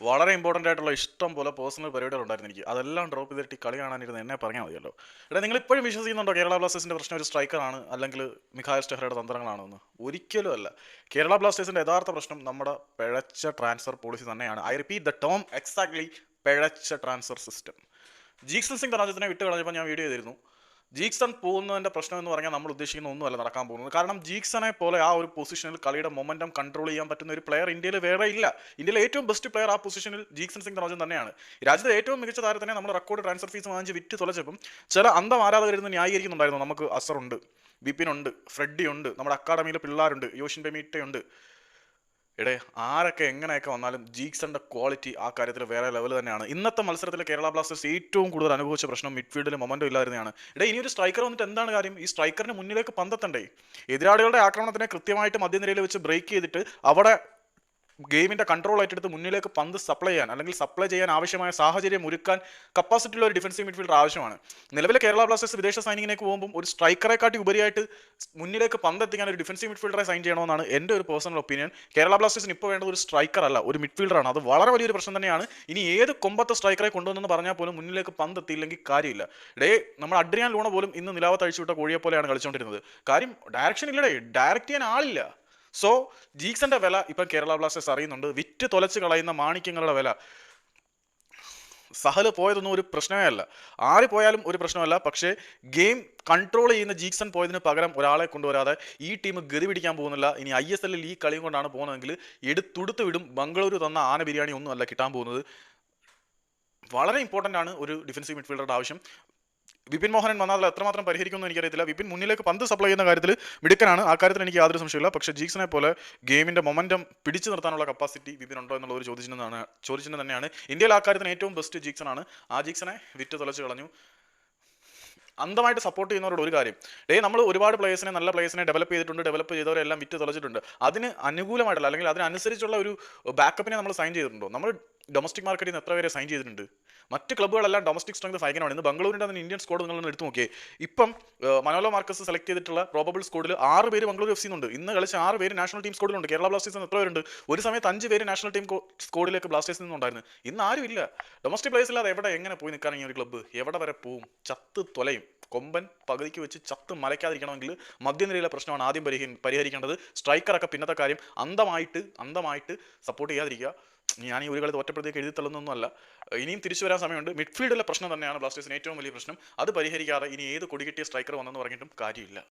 വളരെ ഇമ്പോർട്ടൻ്റ് ആയിട്ടുള്ള ഇഷ്ടം പോലെ പേഴ്സണൽ പരിപാടികളുണ്ടായിരുന്നു എനിക്ക്. അതെല്ലാം ഡ്രോപ്പ് ചെയ്തിട്ട് ഈ കളി കാണാനിരുന്ന് എന്നെ പറഞ്ഞാൽ മതിയല്ലോ. എടാ നിങ്ങൾ ഇപ്പോഴും വിശ്വസിക്കുന്നുണ്ടോ കേരള ബ്ലാസ്റ്റേഴ്സിന്റെ പ്രശ്നം ഒരു സ്ട്രൈക്കറാണ് അല്ലെങ്കിൽ മിഖായൽ സ്റ്റെഹ്റയുടെ തന്ത്രങ്ങളാണെന്ന്? ഒരിക്കലും അല്ല. കേരള ബ്ലാസ്റ്റേഴ്സിന്റെ യഥാർത്ഥ പ്രശ്നം നമ്മുടെ പിഴച്ച ട്രാൻസ്ഫർ പോളിസി തന്നെയാണ്. I repeat the term exactly, പിഴച്ച ട്രാൻസ്ഫർ സിസ്റ്റം. ജീക്സൺ സിംഗ് ധനാജത്തിനെ വിട്ട് കളഞ്ഞപ്പോൾ ഞാൻ വീഡിയോ ചെയ്തിരുന്നു. ജീക്സൺ പോകുന്നതിന്റെ പ്രശ്നം എന്ന് പറഞ്ഞാൽ നമ്മൾ ഉദ്ദേശിക്കുന്ന ഒന്നുമല്ല നടക്കാൻ പോകുന്നത്. കാരണം ജീക്സനെ പോലെ ആ ഒരു പൊസിഷനിൽ കളിയുടെ മൊമെന്റം കൺട്രോൾ ചെയ്യാൻ പറ്റുന്ന ഒരു പ്ലെയർ ഇന്ത്യയിൽ വേറെ ഇല്ല. ഇന്ത്യയിലെ ഏറ്റവും ബെസ്റ്റ് പ്ലെയർ ആ പൊസിഷനിൽ ജീക്സൺ സിംഗ് ധനാജൻ തന്നെയാണ്. രാജ്യത്തെ ഏറ്റവും മികച്ച താരത്തിനെ നമ്മൾ റെക്കോർഡ് ട്രാൻസ്ഫർ ഫീസ് വാങ്ങിച്ച് വിറ്റ് തുലച്ചപ്പം ചില അന്ധം ആരാധകരിരുന്ന് ന്യായീകരിക്കുന്നുണ്ടായിരുന്നു. നമുക്ക് അസറുണ്ട്, ബിപിനുണ്ട്, ഫ്രെഡി ഉണ്ട്, നമ്മുടെ അക്കാഡമിയിലെ പിള്ളേരുണ്ട്, യോഷിൻ ബെമീറ്റയുണ്ട്. എടേ ആരൊക്കെ എങ്ങനെയൊക്കെ വന്നാലും ജീക്സന്റെ ക്വാളിറ്റി ആ കാര്യത്തിൽ വേറെ ലെവൽ തന്നെയാണ്. ഇന്നത്തെ മത്സരത്തിൽ കേരള ബ്ലാസ്റ്റേഴ്സ് ഏറ്റവും കൂടുതൽ അനുഭവിച്ച പ്രശ്നം മിഡ്ഫീൽഡിൽ മൊമെന്റോ ഇല്ലായിരുന്നതാണ്. ഇനി ഒരു സ്ട്രൈക്കർ വന്നിട്ട് എന്താണ് കാര്യം? ഈ സ്ട്രൈക്കറിന് മുന്നിലേക്ക് പന്തെത്തണ്ടേ? എതിരാളികളുടെ ആക്രമണത്തിനെ കൃത്യമായിട്ട് മധ്യനിരയിൽ വെച്ച് ബ്രേക്ക് ചെയ്തിട്ട് അവിടെ ഗെയിമിന്റെ കൺട്രോൾ ഏറ്റെടുത്ത് മുന്നിലേക്ക് പന്ത് സപ്ലൈ ചെയ്യാൻ അല്ലെങ്കിൽ സപ്ലൈ ചെയ്യാൻ ആവശ്യമായ സാഹചര്യം ഒരുക്കാൻ കപ്പാസിറ്റി ഉള്ള ഒരു ഡിഫൻസീവ് മിഡ്ഫീൽഡർ ആവശ്യമാണ്. നിലവിലെ കേരള ബ്ലാസ്റ്റേഴ്സ് വിദേശ സൈനിങ്ങിലേക്ക് പോകുമ്പോൾ ഒരു സ്ട്രൈക്കറെക്കാട്ടി ഉപരിയായിട്ട് മുന്നിലേക്ക് പന്ത് എത്തിക്കാൻ ഒരു ഡിഫൻസീവ് മിഡ്ഫീൽഡറെ സൈൻ ചെയ്യണമെന്നാണ് എൻ്റെ ഒരു പേഴ്സണൽ ഒപ്പീനിയൻ. കേരള ബ്ലാസ്റ്റേഴ്സിന് ഇപ്പോൾ വേണ്ടത് ഒരു സ്ട്രൈക്കർ അല്ല, ഒരു മിഡ്ഫീൽഡറാണ്. അത് വളരെ വലിയൊരു പ്രശ്നം തന്നെയാണ്. ഇനി ഏത് കൊമ്പത്തെ സ്ട്രൈക്കറെ കൊണ്ടുവന്നെന്ന് പറഞ്ഞാൽ പോലും മുന്നിലേക്ക് പന്ത് എത്തിയില്ലെങ്കിൽ കാര്യമില്ല. നമ്മൾ അഡ്രിയാൻ ലൂണ പോലും ഇന്ന് നിലാവത്ത് അഴിച്ചുവിട്ട കോഴിയെ പോലെയാണ് കളിച്ചുകൊണ്ടിരുന്നത്. കാര്യം ഡയറക്ഷൻ ഇല്ലടേ, ഡയറക്റ്റ് ചെയ്യാൻ ആളില്ല. സോ ജീക്സന്റെ വില ഇപ്പം കേരള ബ്ലാസ്റ്റേഴ്സ് അറിയുന്നുണ്ട്. വിറ്റ് തൊലച്ച് കളയുന്ന മാണിക്യങ്ങളുടെ വില. സഹല് പോയതൊന്നും ഒരു പ്രശ്നമേ അല്ല, ആര് പോയാലും ഒരു പ്രശ്നമല്ല. പക്ഷേ ഗെയിം കൺട്രോൾ ചെയ്യുന്ന ജീക്സൺ പോയതിന് പകരം ഒരാളെ കൊണ്ടുവരാതെ ഈ ടീം ഗതി പിടിക്കാൻ പോകുന്നില്ല. ഇനി ISL ഈ കളിയും കൊണ്ടാണ് പോകുന്നതെങ്കിൽ എടുത്തുടുത്ത് വിടും. ബംഗളൂരു തന്ന ആന ബിരിയാണി ഒന്നും അല്ല കിട്ടാൻ പോകുന്നത്. വളരെ ഇമ്പോർട്ടൻ്റ് ആണ് ഒരു ഡിഫൻസീവ് മിഡ്ഫീൽഡറുടെ ആവശ്യം. വിപിൻ മോഹനൻ വന്നാൽ അത് എത്രമാത്രം പരിഹരിക്കുമെന്ന് എനിക്കറിയത്തില്ല. വിപിൻ മുന്നിലേക്ക് പന്ത് സപ്ലൈ ചെയ്യുന്ന കാര്യത്തിൽ മിടുക്കനാണ്, ആ കാര്യത്തിൽ എനിക്ക് യാതൊരു സംശയമില്ല. പക്ഷേ ജീക്സനെ പോലെ ഗെയിമിന്റെ മൊമെന്റം പിടിച്ചു നിർത്താനുള്ള കപ്പാസിറ്റി വിപിൻ ഉണ്ടോ എന്നുള്ള ഒരു ചോദിച്ചിട്ട് തന്നെയാണ്. ഇന്ത്യയിൽ ആ കാര്യത്തിന് ഏറ്റവും ബെസ്റ്റ് ജീക്സൺ ആണ്. ആ ജീക്സനെ വിറ്റ് തുലച്ച് കളഞ്ഞു. അന്ധമായിട്ട് സപ്പോർട്ട് ചെയ്യുന്നവരോട് ഒരു കാര്യം, നമ്മൾ ഒരുപാട് പ്ലേയേഴ്സിനെ, നല്ല പ്ലേയേഴ്സിനെ ഡെവലപ്പ് ചെയ്തിട്ടുണ്ട്, ഡെവലപ്പ് ചെയ്തവരെല്ലാം വിറ്റ് തുലച്ചിട്ടുണ്ട്. അതിന് അനുകൂലമായിട്ടുള്ള അല്ലെങ്കിൽ അതിനനുസരിച്ചുള്ള ഒരു ബാക്കപ്പിനെ നമ്മൾ സൈൻ ചെയ്തിട്ടുണ്ടോ? നമ്മൾ ഡൊമസ്റ്റിക് മാർക്കറ്റിൽ നിന്ന് എത്ര പേരെ സൈൻ ചെയ്തിട്ടുണ്ട്? മറ്റ് ക്ലബ്ബുകളെല്ലാം ഡൊമസ്റ്റിക് സ്ട്രെങ്ത് ഭയങ്കരമാണ്. ഇന്ന് ബംഗളൂരിൻ്റെ തന്നെ ഇന്ത്യൻ സ്ക്വാഡ് നിങ്ങളൊന്ന് എടുത്തു നോക്കിയേ. ഇപ്പം മനോലോ മാർക്കസ് സെലക്ട് ചെയ്തിട്ടുള്ള പ്രോബബിൾ സ്ക്വാഡിൽ 6 പേര് ബംഗളൂരു FC ഉണ്ട്. ഇന്ന് കളിച്ച 6 പേര് നാഷണൽ ടീം സ്ക്വാഡിലുണ്ട്. കേരള ബ്ലാസ്റ്റേഴ്സിന് എത്ര പേരുണ്ട്? ഒരു സമയത്ത് 5 പേര് നാഷണൽ ടീം സ്ക്വാഡിലേക്ക് ബ്ലാസ്റ്റേഴ്സിൽ നിന്നുണ്ടായിരുന്നു. ഇന്ന് ആരും ഇല്ല. ഡൊമസ്റ്റിക് പ്ലേയേഴ്സ് ഇല്ലാതെ എവിടെ എങ്ങനെ പോയി നിൽക്കാൻ ഈ ഒരു ക്ലബ്ബ്? എവിടെ വരെ പോവും? ചത്ത് തൊലയും. കൊമ്പൻ പകുതിക്ക് വെച്ച് ചത്ത് മലയ്ക്കാതിരിക്കണമെങ്കിൽ മധ്യനിരയിലെ പ്രശ്നമാണ് ആദ്യം പരിഹരിക്കേണ്ടത്. സ്ട്രൈക്കറൊക്കെ പിന്നത്തെ കാര്യം. അന്ധമായിട്ട് സപ്പോർട്ട് ചെയ്യാതിരിക്കുക. ഞാൻ ഈ ഒരു കളി തോറ്റപ്പെടുത്തേക്ക് എഴുതി തള്ളുന്നൊന്നുമല്ല. ഇനിയും തിരിച്ചു വരാൻ സമയമുണ്ട്. മിഡ്ഫീൽഡിലെ പ്രശ്നം തന്നെയാണ് ബ്ലാസ്റ്റേഴ്സിന് ഏറ്റവും വലിയ പ്രശ്നം. അത് പരിഹരിക്കാതെ ഇനി ഏത് കൊടികിട്ടിയ സ്ട്രൈക്കർ വന്നെന്ന് പറഞ്ഞിട്ടും കാര്യമില്ല.